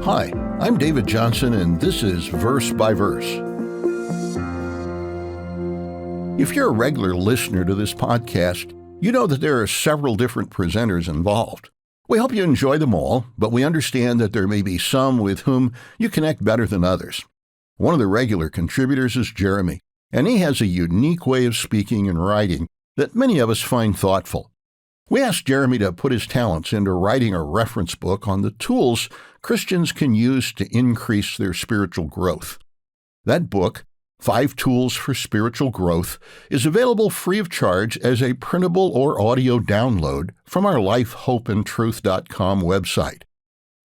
Hi, I'm David Johnson, and this is Verse by Verse. If you're a regular listener to this podcast, you know that there are several different presenters involved. We hope you enjoy them all, but we understand that there may be some with whom you connect better than others. One of the regular contributors is Jeremy, and he has a unique way of speaking and writing that many of us find thoughtful. We asked Jeremy to put his talents into writing a reference book on the tools Christians can use to increase their spiritual growth. That book, 5 Tools for Spiritual Growth, is available free of charge as a printable or audio download from our lifehopeandtruth.com website.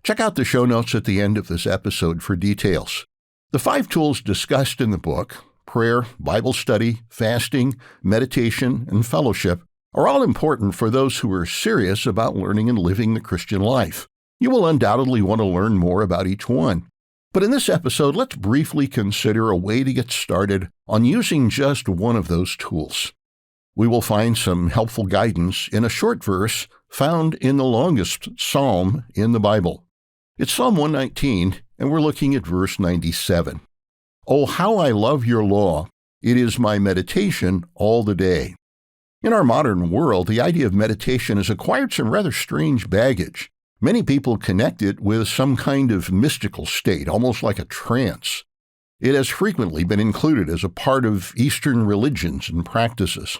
Check out the show notes at the end of this episode for details. The 5 tools discussed in the book, prayer, Bible study, fasting, meditation, and fellowship, are all important for those who are serious about learning and living the Christian life. You will undoubtedly want to learn more about each one. But in this episode, let's briefly consider a way to get started on using just one of those tools. We will find some helpful guidance in a short verse found in the longest psalm in the Bible. It's Psalm 119, and we're looking at verse 97. "Oh, how I love your law! It is my meditation all the day." In our modern world, the idea of meditation has acquired some rather strange baggage. Many people connect it with some kind of mystical state, almost like a trance. It has frequently been included as a part of Eastern religions and practices.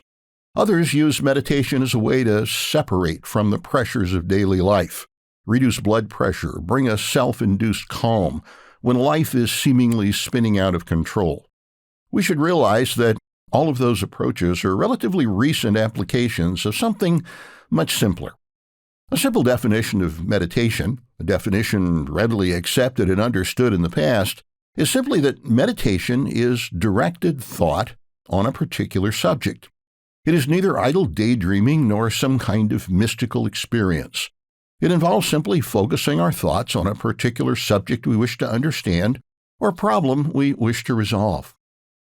Others use meditation as a way to separate from the pressures of daily life, reduce blood pressure, bring a self-induced calm when life is seemingly spinning out of control. We should realize that all of those approaches are relatively recent applications of something much simpler. A simple definition of meditation, a definition readily accepted and understood in the past, is simply that meditation is directed thought on a particular subject. It is neither idle daydreaming nor some kind of mystical experience. It involves simply focusing our thoughts on a particular subject we wish to understand or problem we wish to resolve.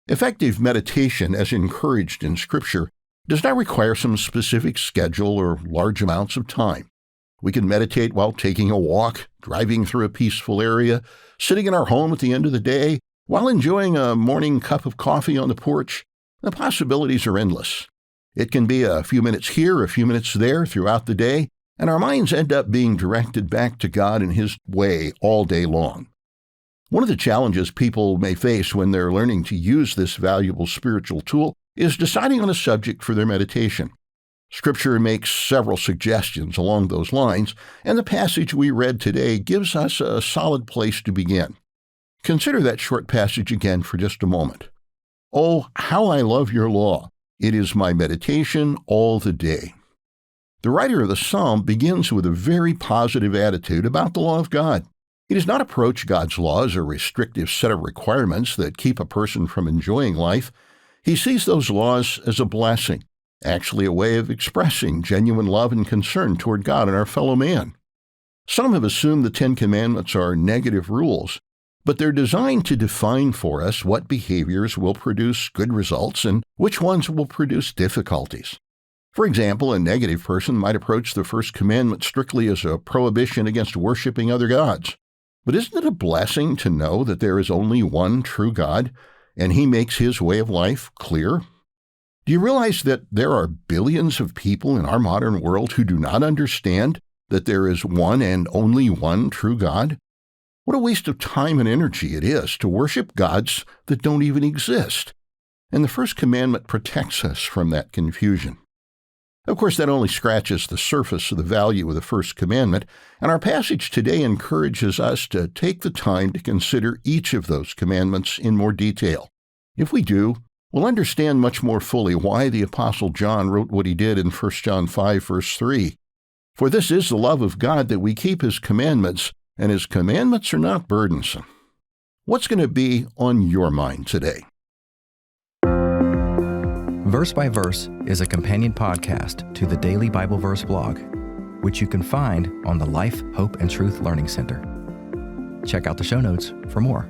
Effective meditation, as encouraged in Scripture, does not require some specific schedule or large amounts of time. We can meditate while taking a walk, driving through a peaceful area, sitting in our home at the end of the day, while enjoying a morning cup of coffee on the porch. The possibilities are endless. It can be a few minutes here, a few minutes there throughout the day, and our minds end up being directed back to God and His way all day long. One of the challenges people may face when they're learning to use this valuable spiritual tool is deciding on a subject for their meditation. Scripture makes several suggestions along those lines, and the passage we read today gives us a solid place to begin. Consider that short passage again for just a moment. "Oh, how I love your law! It is my meditation all the day." The writer of the psalm begins with a very positive attitude about the law of God. He does not approach God's law as a restrictive set of requirements that keep a person from enjoying life. He sees those laws as a blessing, actually a way of expressing genuine love and concern toward God and our fellow man. Some have assumed the 10 Commandments are negative rules, but they're designed to define for us what behaviors will produce good results and which ones will produce difficulties. For example, a negative person might approach the first commandment strictly as a prohibition against worshiping other gods. But isn't it a blessing to know that there is only one true God, and He makes His way of life clear? Do you realize that there are billions of people in our modern world who do not understand that there is one and only one true God? What a waste of time and energy it is to worship gods that don't even exist. And the first commandment protects us from that confusion. Of course, that only scratches the surface of the value of the first commandment, and our passage today encourages us to take the time to consider each of those commandments in more detail. If we do, we'll understand much more fully why the Apostle John wrote what he did in 1 John 5, verse 3. "For this is the love of God, that we keep His commandments, and His commandments are not burdensome." What's going to be on your mind today? Verse by Verse is a companion podcast to the Daily Bible Verse blog, which you can find on the Life, Hope, and Truth Learning Center. Check out the show notes for more.